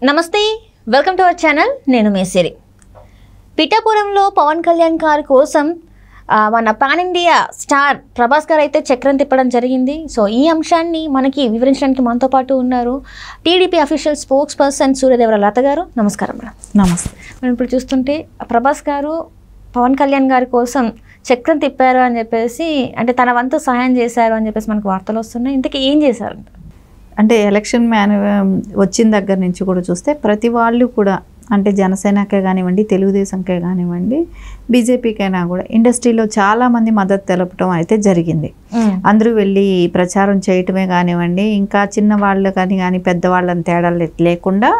నమస్తే, welcome to our channel. నేను మేసిరి. పిఠాపురంలో పవన్ కళ్యాణ్ గారి కోసం మన పాన్ ఇండియా స్టార్ ప్రభాస్ గారు అయితే చక్రం తిప్పడం జరిగింది. సో ఈ అంశాన్ని మనకి వివరించడానికి మనతో పాటు ఉన్నారు TDP official spokesperson Suryadevara Latha గారు. నమస్కారం మేడం. నమస్తే. మనం ఇప్పుడు చూస్తుంటే ప్రభాస్ గారు పవన్ కళ్యాణ్ గారి కోసం చక్రం తిప్పారు అని చెప్పేసి, అంటే తన వంతు సహాయం చేశారు అని చెప్పేసి మనకు వార్తలు వస్తున్నాయి. ఇంతకీ ఏం చేశారు? అంటే ఎలక్షన్ వచ్చిన దగ్గర నుంచి కూడా చూస్తే ప్రతి వాళ్ళు కూడా, అంటే జనసేనకే కానివ్వండి, తెలుగుదేశంకే కానివ్వండి, బీజేపీకైనా కూడా ఇండస్ట్రీలో చాలామంది మద్దతు తెలపడం అయితే జరిగింది. అందరూ వెళ్ళి ప్రచారం చేయటమే కానివ్వండి, ఇంకా చిన్న వాళ్ళు కానీ పెద్దవాళ్ళని తేడాలు లేకుండా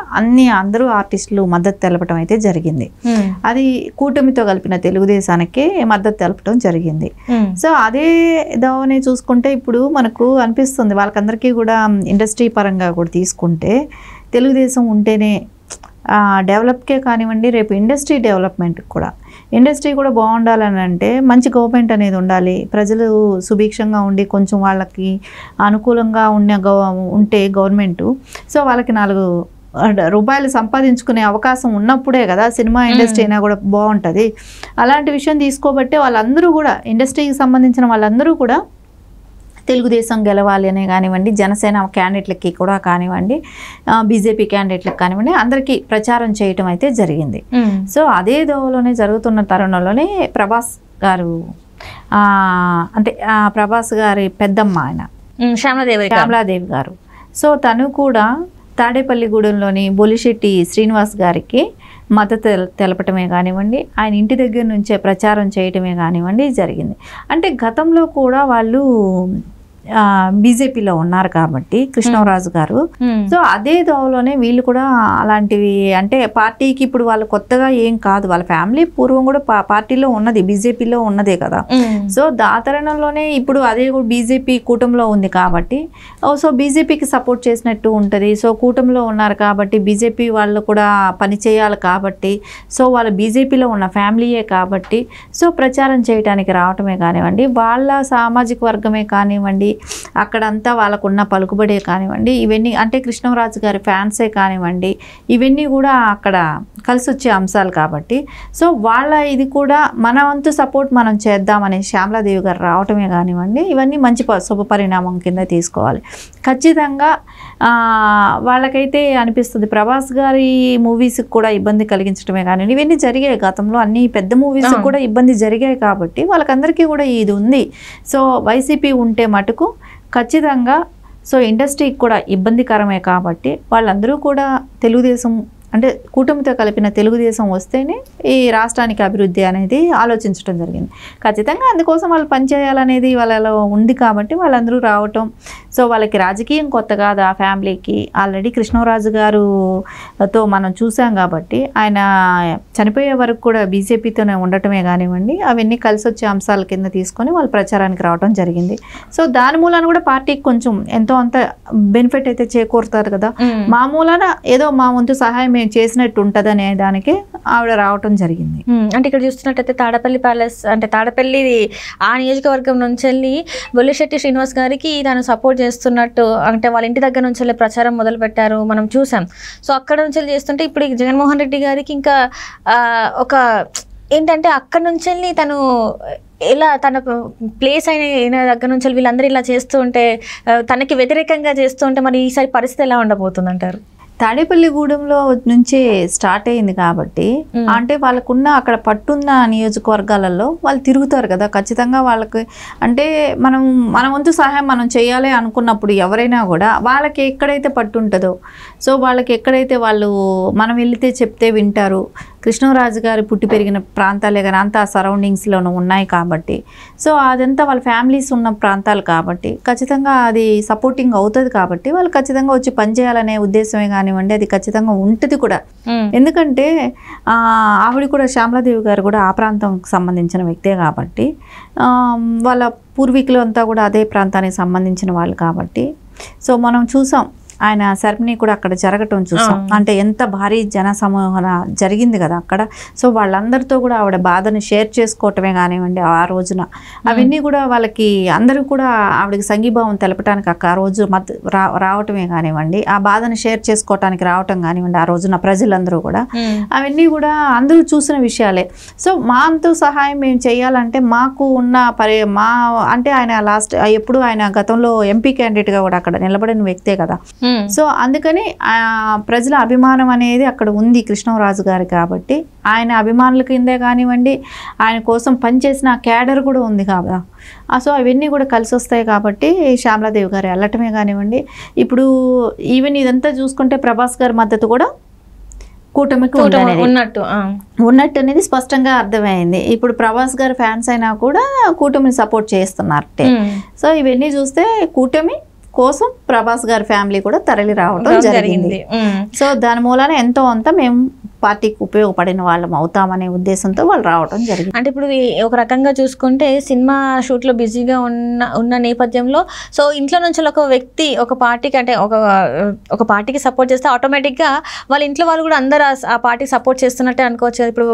అందరూ ఆర్టిస్టులు మద్దతు తెలపడం అయితే జరిగింది. అది కూటమితో కలిపిన తెలుగుదేశానికే మద్దతు తెలపడం జరిగింది. సో అదే దావనే చూసుకుంటే ఇప్పుడు మనకు అనిపిస్తుంది, వాళ్ళకందరికీ కూడా ఇండస్ట్రీ పరంగా కూడా తీసుకుంటే తెలుగుదేశం ఉంటేనే డెవలప్కే కానివ్వండి, రేపు ఇండస్ట్రీ డెవలప్మెంట్కి కూడా, ఇండస్ట్రీ కూడా బాగుండాలని అంటే మంచి గవర్నమెంట్ అనేది ఉండాలి. ప్రజలు సుభిక్షంగా ఉండి కొంచెం వాళ్ళకి అనుకూలంగా ఉంటే గవర్నమెంటు, సో వాళ్ళకి 4 రూపాయలు సంపాదించుకునే అవకాశం ఉన్నప్పుడే కదా సినిమా ఇండస్ట్రీ అయినా కూడా బాగుంటుంది. అలాంటి విషయం తీసుకోబట్టే వాళ్ళందరూ కూడా, ఇండస్ట్రీకి సంబంధించిన వాళ్ళందరూ కూడా తెలుగుదేశం గెలవాలి అనే కానివ్వండి, జనసేన క్యాండిడేట్లకి కూడా కానివ్వండి, బీజేపీ క్యాండిడేట్లకు కానివ్వండి, అందరికీ ప్రచారం చేయటం అయితే జరిగింది. సో అదే దోవలోనే జరుగుతున్న తరుణంలోనే ప్రభాస్ గారు, అంటే ప్రభాస్ గారి పెద్దమ్మ ఆయన శ్యామలాదేవి గారు, సో తను కూడా తాడేపల్లిగూడెంలోని బొలిశెట్టి శ్రీనివాస్ గారికి మద్దతు తెలపటమే కానివ్వండి, ఆయన ఇంటి దగ్గర నుంచే ప్రచారం చేయటమే కానివ్వండి జరిగింది. అంటే గతంలో కూడా వాళ్ళు బీజేపీలో ఉన్నారు కాబట్టి కృష్ణరాజు గారు, సో అదే దోవలోనే వీళ్ళు కూడా అలాంటివి, అంటే పార్టీకి ఇప్పుడు వాళ్ళు కొత్తగా ఏం కాదు, వాళ్ళ ఫ్యామిలీ పూర్వం కూడా పార్టీలో ఉన్నది, బీజేపీలో ఉన్నదే కదా. సో దాతరణంలోనే ఇప్పుడు అదే కూడా బీజేపీ కూటమిలో ఉంది కాబట్టి, సో బీజేపీకి సపోర్ట్ చేసినట్టు ఉంటుంది. సో కూటమిలో ఉన్నారు కాబట్టి బీజేపీ వాళ్ళు కూడా పని చేయాలి కాబట్టి, సో వాళ్ళు బీజేపీలో ఉన్న ఫ్యామిలీయే కాబట్టి, సో ప్రచారం చేయడానికి రావటమే కానివ్వండి, వాళ్ళ సామాజిక వర్గమే కానివ్వండి, అక్కడంతా వాళ్ళకున్న పలుకుబడే కానివ్వండి, ఇవన్నీ అంటే కృష్ణరాజు గారి ఫ్యాన్సే కానివ్వండి, ఇవన్నీ కూడా అక్కడ కలిసి వచ్చే అంశాలు కాబట్టి, సో వాళ్ళ ఇది కూడా మన వంతు సపోర్ట్ మనం చేద్దామని శ్యామలాదేవి గారు రావటమే కానివ్వండి, ఇవన్నీ మంచి శుభ పరిణామం కింద తీసుకోవాలి. ఖచ్చితంగా వాళ్ళకైతే అనిపిస్తుంది, ప్రభాస్ గారి మూవీస్కి కూడా ఇబ్బంది కలిగించడమే కానివ్వండి, ఇవన్నీ జరిగాయి గతంలో, అన్ని పెద్ద మూవీస్కి కూడా ఇబ్బంది జరిగాయి కాబట్టి వాళ్ళకందరికీ కూడా ఇది ఉంది. సో వైసీపీ ఉంటే మటుకు ఖచ్చితంగా సో ఇండస్ట్రీకి కూడా ఇబ్బందికరమే కాబట్టి వాళ్ళందరూ కూడా తెలుగుదేశం, అంటే కూటమితో కలిపిన తెలుగుదేశం వస్తేనే ఈ రాష్ట్రానికి అభివృద్ధి అనేది ఆలోచించడం జరిగింది. ఖచ్చితంగా అందుకోసం వాళ్ళు పనిచేయాలనేది వాళ్ళలో ఉంది కాబట్టి వాళ్ళందరూ రావటం, సో వాళ్ళకి రాజకీయం కొత్త కాదు, ఆ ఫ్యామిలీకి ఆల్రెడీ కృష్ణరాజు గారుతో మనం చూసాం కాబట్టి ఆయన చనిపోయే వరకు కూడా బీజేపీతోనే ఉండటమే కానివ్వండి, అవన్నీ కలిసి వచ్చే అంశాల కింద తీసుకొని వాళ్ళు ప్రచారానికి రావడం జరిగింది. సో దాని మూలాన కూడా పార్టీకి కొంచెం ఎంతో అంత బెనిఫిట్ అయితే చేకూరుతారు కదా, మా మూలాన ఏదో మా వంతు సహాయం మేము చేసినట్టు ఉంటుంది అనే దానికి ఆవిడ రావటం జరిగింది. అంటే ఇక్కడ చూస్తున్నట్టయితే తాడపల్లి ప్యాలెస్, అంటే తాడపల్లి ఆ నియోజకవర్గం నుంచి వెళ్ళి బొల్లిశెట్టి శ్రీనివాస్ గారికి తను సపోర్ట్ చేస్తున్నట్టు, అంటే వాళ్ళ ఇంటి దగ్గర నుంచి వెళ్ళి ప్రచారం మొదలు పెట్టారు, మనం చూసాం. సో అక్కడ నుంచి వెళ్ళి చేస్తుంటే ఇప్పుడు జగన్మోహన్ రెడ్డి గారికి ఇంకా ఒక ఏంటంటే అక్కడ నుంచి వెళ్ళి తను ఇలా తన ప్లేస్ అయిన దగ్గర నుంచి వీళ్ళందరూ ఇలా చేస్తూ ఉంటే, తనకి వ్యతిరేకంగా చేస్తూ ఉంటే మరి ఈసారి పరిస్థితి ఎలా ఉండబోతుంది అంటారు? తాడేపల్లిగూడెంలో నుంచే స్టార్ట్ అయింది కాబట్టి, అంటే వాళ్ళకున్న అక్కడ పట్టున్న నియోజకవర్గాలలో వాళ్ళు తిరుగుతారు కదా, ఖచ్చితంగా వాళ్ళకి అంటే మన వంతు సహాయం మనం చేయాలి అనుకున్నప్పుడు ఎవరైనా కూడా వాళ్ళకి ఎక్కడైతే పట్టు ఉంటుందో, సో వాళ్ళకి ఎక్కడైతే వాళ్ళు మనం వెళితే చెప్తే వింటారు, కృష్ణరాజు గారు పుట్టి పెరిగిన ప్రాంతాలే కానీ అంతా సరౌండింగ్స్లోనూ ఉన్నాయి కాబట్టి, సో అదంతా వాళ్ళ ఫ్యామిలీస్ ఉన్న ప్రాంతాలు కాబట్టి ఖచ్చితంగా అది సపోర్టింగ్ అవుతుంది కాబట్టి వాళ్ళు ఖచ్చితంగా వచ్చి పనిచేయాలనే ఉద్దేశమే కానివ్వండి, అది ఖచ్చితంగా ఉంటుంది కూడా. ఎందుకంటే ఆవిడ కూడా శ్యామలాదేవి గారు కూడా ఆ ప్రాంతంకి సంబంధించిన వ్యక్తే కాబట్టి, వాళ్ళ పూర్వీకులు అంతా కూడా అదే ప్రాంతానికి సంబంధించిన వాళ్ళు కాబట్టి, సో మనం చూసాం ఆయన సెరమనీ కూడా అక్కడ జరగటం చూసాం. అంటే ఎంత భారీ జన సమూహన జరిగింది కదా అక్కడ. సో వాళ్ళందరితో కూడా ఆవిడ బాధను షేర్ చేసుకోవటమే కానివ్వండి ఆ రోజున, అవన్నీ కూడా వాళ్ళకి అందరూ కూడా ఆవిడకి సంఘీభావం తెలపడానికి ఆ రోజు రావటమే కానివ్వండి, ఆ బాధను షేర్ చేసుకోవటానికి రావటం కానివ్వండి ఆ రోజున ప్రజలందరూ కూడా, అవన్నీ కూడా అందరూ చూసిన విషయాలే. సో మా అంతు సహాయం మేము చేయాలంటే మాకు ఉన్న అంటే ఆయన ఎప్పుడు ఆయన గతంలో ఎంపీ క్యాండిడేట్గా కూడా అక్కడ నిలబడిన వ్యక్తే కదా. సో అందుకని ప్రజల అభిమానం అనేది అక్కడ ఉంది కృష్ణరాజు గారి కాబట్టి, ఆయన అభిమానుల కిందే కానివ్వండి, ఆయన కోసం పనిచేసిన క్యాడర్ కూడా ఉంది కదా. సో అవన్నీ కూడా కలిసి వస్తాయి కాబట్టి శ్యామలాదేవి గారు వెళ్ళటమే కానివ్వండి. ఇప్పుడు ఈవెన్ ఇదంతా చూసుకుంటే ప్రభాస్ గారి మద్దతు కూడా కూటమికి ఉన్నట్టు అనేది స్పష్టంగా అర్థమైంది. ఇప్పుడు ప్రభాస్ గారి ఫ్యాన్స్ అయినా కూడా కూటమిని సపోర్ట్ చేస్తున్నారటే. సో ఇవన్నీ చూస్తే కూటమి కోసం ప్రభాస్ గారి ఫ్యామిలీ కూడా తరలి రావడం జరిగింది. సో దాని మూలాన ఎంతో అంత మేము పార్టీకి ఉపయోగపడిన వాళ్ళం అవుతామనే ఉద్దేశంతో వాళ్ళు రావడం జరిగింది. అంటే ఇప్పుడు ఒక రకంగా చూసుకుంటే సినిమా షూట్లో బిజీగా ఉన్న నేపథ్యంలో సో ఇంట్లో నుంచి ఒక వ్యక్తి ఒక పార్టీకి అంటే ఒక పార్టీకి సపోర్ట్ చేస్తే ఆటోమేటిక్గా వాళ్ళ ఇంట్లో వాళ్ళు కూడా అందరూ ఆ పార్టీకి సపోర్ట్ చేస్తున్నట్టే అనుకోవచ్చు. ఇప్పుడు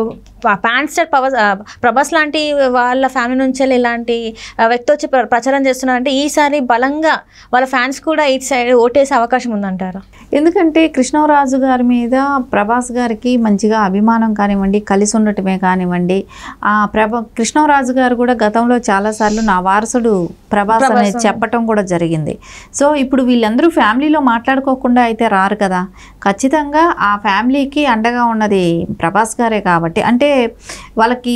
ప్యాన్ స్టార్ ప్రభాస్ లాంటి వాళ్ళ ఫ్యామిలీ నుంచి ఇలాంటి వ్యక్తి వచ్చి ప్రచారం చేస్తున్నారంటే ఈసారి బలంగా వాళ్ళ ఫ్యాన్స్ కూడా ఇటు సైడ్ ఓటేసే అవకాశం ఉందంటారా? ఎందుకంటే కృష్ణరాజు గారి మీద ప్రభాస్ గారికి మంచిగా అభిమానం కానివ్వండి, కలిసి ఉండటమే కానివ్వండి. కృష్ణరాజు గారు కూడా గతంలో చాలాసార్లు నా వారసుడు ప్రభాస్ అనేది చెప్పటం కూడా జరిగింది. సో ఇప్పుడు వీళ్ళందరూ ఫ్యామిలీలో మాట్లాడుకోకుండా అయితే రారు కదా. ఖచ్చితంగా ఆ ఫ్యామిలీకి అండగా ఉన్నది ప్రభాస్ గారే కాబట్టి, అంటే వాళ్ళకి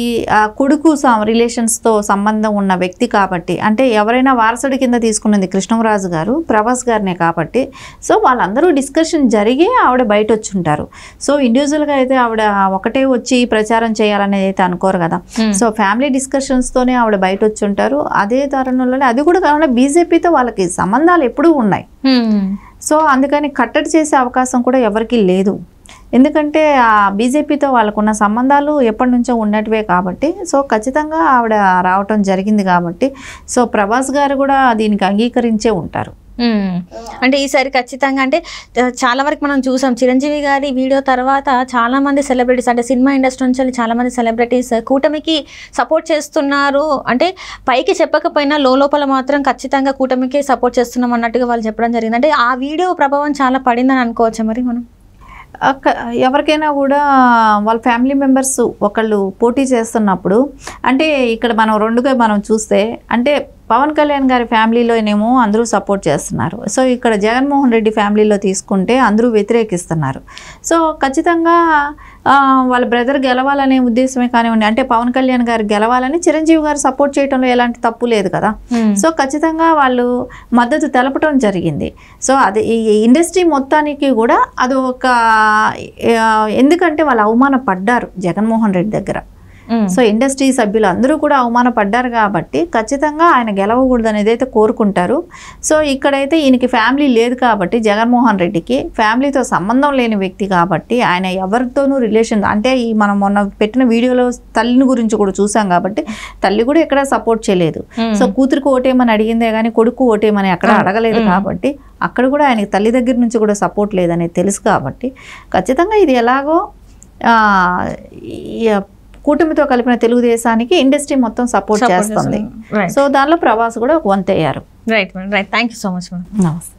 కొడుకు రిలేషన్స్తో సంబంధం ఉన్న వ్యక్తి కాబట్టి, అంటే ఎవరైనా వారసుడి కింద తీసుకున్నది కృష్ణరాజు గారు ప్రభాస్ గారినే కాబట్టి, సో వాళ్ళందరూ డిస్కషన్ జరిగి ఆవిడ బయట వచ్చి ఉంటారు. సో ఇండివిజువల్గా అయితే ఆవిడ ఒకటే వచ్చి ప్రచారం చేయాలనేది అయితే అనుకోరు కదా. సో ఫ్యామిలీ డిస్కషన్స్తోనే ఆవిడ బయట వచ్చి ఉంటారు. అదే తరుణంలోనే అది కూడా కాకుండా బీజేపీతో వాళ్ళకి సంబంధాలు ఎప్పుడూ ఉన్నాయి. సో అందుకని కట్టడి చేసే అవకాశం కూడా ఎవరికీ లేదు. ఎందుకంటే ఆ బీజేపీతో వాళ్ళకున్న సంబంధాలు ఎప్పటి నుంచో ఉన్నట్టువే కాబట్టి, సో ఖచ్చితంగా ఆవిడ రావటం జరిగింది కాబట్టి, సో ప్రభాస్ గారు కూడా దీనికి అంగీకరించే ఉంటారు. అంటే ఈసారి ఖచ్చితంగా అంటే చాలా వరకు మనం చూసాం చిరంజీవి గారి వీడియో తర్వాత చాలా మంది సెలబ్రిటీస్ అంటే సినిమా ఇండస్ట్రీ నుంచి చాలా మంది సెలబ్రిటీస్ కూటమికి సపోర్ట్ చేస్తున్నారు. అంటే పైకి చెప్పకపోయినా లోపల మాత్రం ఖచ్చితంగా కూటమికి సపోర్ట్ చేస్తున్నాం అన్నట్టుగా వాళ్ళు చెప్పడం జరిగింది. అంటే ఆ వీడియో ప్రభావం చాలా పడిందని అనుకోవచ్చా మరి మనం? ఎవరికైనా కూడా వాళ్ళ ఫ్యామిలీ మెంబర్స్ ఒకళ్ళు పోటీ చేస్తున్నప్పుడు, అంటే ఇక్కడ మనం రెండుగా మనం చూస్తే, అంటే పవన్ కళ్యాణ్ గారి ఫ్యామిలీలోనేమో అందరూ సపోర్ట్ చేస్తున్నారు. సో ఇక్కడ జగన్మోహన్ రెడ్డి ఫ్యామిలీలో తీసుకుంటే అందరూ వ్యతిరేకిస్తున్నారు. సో ఖచ్చితంగా వాళ్ళ బ్రదర్ గెలవాలనే ఉద్దేశమే కానివ్వండి, అంటే పవన్ కళ్యాణ్ గారు గెలవాలని చిరంజీవి గారు సపోర్ట్ చేయడంలో ఎలాంటి తప్పు లేదు కదా. సో ఖచ్చితంగా వాళ్ళు మద్దతు తెలపడం జరిగింది. సో అది ఈ ఇండస్ట్రీ మొత్తానికి కూడా అది ఒక ఎందుకంటే వాళ్ళు అవమానపడ్డారు జగన్మోహన్ రెడ్డి దగ్గర. సో ఇండస్ట్రీ సభ్యులు అందరూ కూడా అవమానపడ్డారు కాబట్టి ఖచ్చితంగా ఆయన గెలవకూడదు అనేది అయితే కోరుకుంటారు. సో ఇక్కడైతే ఈయనకి ఫ్యామిలీ లేదు కాబట్టి, జగన్మోహన్ రెడ్డికి ఫ్యామిలీతో సంబంధం లేని వ్యక్తి కాబట్టి ఆయన ఎవరితోనూ రిలేషన్, అంటే ఈ మనం మొన్న పెట్టిన వీడియోలో తల్లిని గురించి కూడా చూసాం కాబట్టి తల్లి కూడా ఎక్కడ సపోర్ట్ చేయలేదు. సో కూతురికి ఓటేమని అడిగిందే కానీ కొడుకు ఓటేమని అక్కడ అడగలేదు కాబట్టి అక్కడ కూడా ఆయనకి తల్లి దగ్గర నుంచి కూడా సపోర్ట్ లేదనేది తెలుసు కాబట్టి ఖచ్చితంగా ఇది ఎలాగో కూటమితో కలిపిన తెలుగుదేశానికి ఇండస్ట్రీ మొత్తం సపోర్ట్ చేస్తుంది. సో దానిలో ప్రభాస్ కూడా వంతయ్యారు. Right thank you so much. నమస్తే.